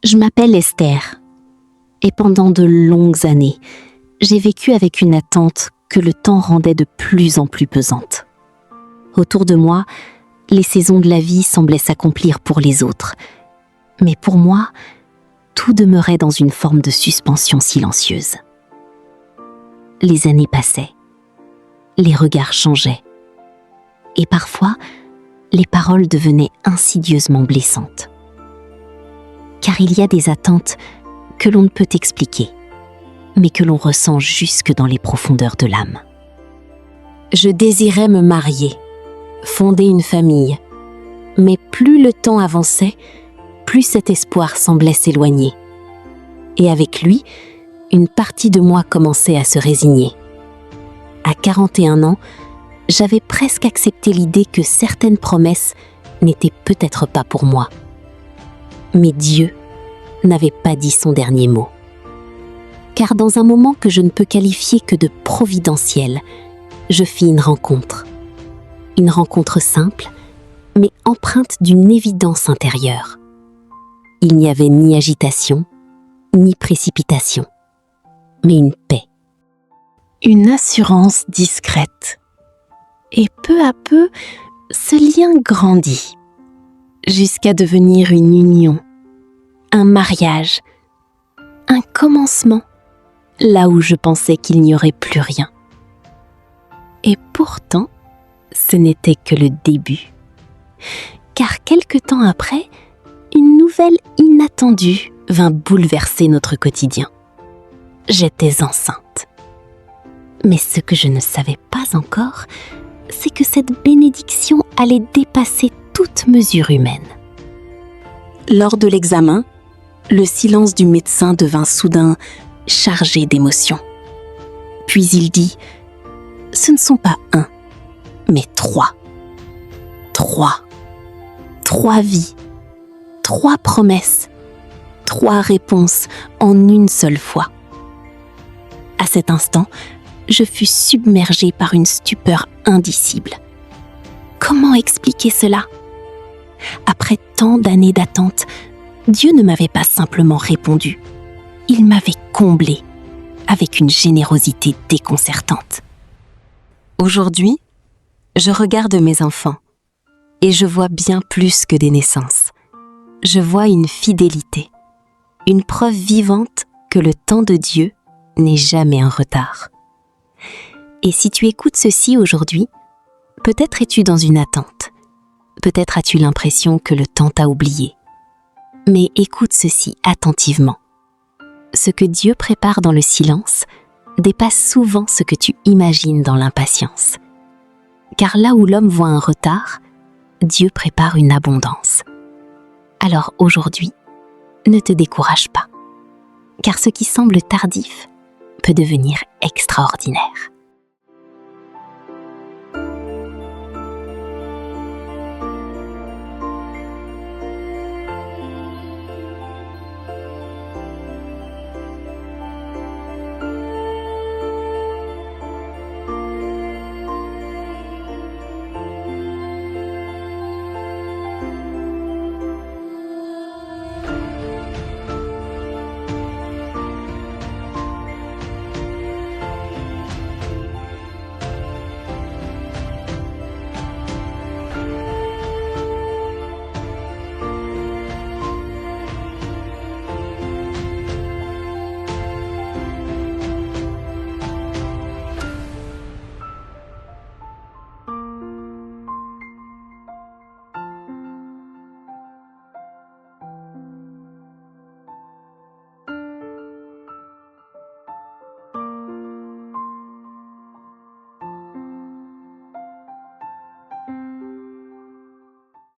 Je m'appelle Esther et pendant de longues années, j'ai vécu avec une attente que le temps rendait de plus en plus pesante. Autour de moi, les saisons de la vie semblaient s'accomplir pour les autres, mais pour moi, tout demeurait dans une forme de suspension silencieuse. Les années passaient, les regards changeaient, et parfois, les paroles devenaient insidieusement blessantes. Car il y a des attentes que l'on ne peut expliquer, mais que l'on ressent jusque dans les profondeurs de l'âme. Je désirais me marier, fonder une famille, mais plus le temps avançait, plus cet espoir semblait s'éloigner. Et avec lui, une partie de moi commençait à se résigner. À 41 ans, j'avais presque accepté l'idée que certaines promesses n'étaient peut-être pas pour moi. Mais Dieu n'avait pas dit son dernier mot. Car dans un moment que je ne peux qualifier que de providentiel, je fis une rencontre. Une rencontre simple, mais empreinte d'une évidence intérieure. Il n'y avait ni agitation, ni précipitation, mais une paix. Une assurance discrète. Et peu à peu, ce lien grandit, jusqu'à devenir une union, un mariage, un commencement, là où je pensais qu'il n'y aurait plus rien. Et pourtant, ce n'était que le début. Car quelque temps après, une nouvelle inattendue vint bouleverser notre quotidien. J'étais enceinte. Mais ce que je ne savais pas encore, c'est que cette bénédiction allait dépasser toute mesure humaine. Lors de l'examen, le silence du médecin devint soudain chargé d'émotions. Puis il dit « Ce ne sont pas 1, mais 3. 3. 3 vies, 3 promesses, 3 réponses en une seule fois. » À cet instant, je fus submergée par une stupeur indicible. Comment expliquer cela? Après tant d'années d'attente, Dieu ne m'avait pas simplement répondu. Il m'avait comblée avec une générosité déconcertante. Aujourd'hui, je regarde mes enfants et je vois bien plus que des naissances. Je vois une fidélité, une preuve vivante que le temps de Dieu n'est jamais en retard. Et si tu écoutes ceci aujourd'hui, peut-être es-tu dans une attente. Peut-être as-tu l'impression que le temps t'a oublié. Mais écoute ceci attentivement. Ce que Dieu prépare dans le silence dépasse souvent ce que tu imagines dans l'impatience. Car là où l'homme voit un retard, Dieu prépare une abondance. Alors aujourd'hui, ne te décourage pas. Car ce qui semble tardif peut devenir extraordinaire.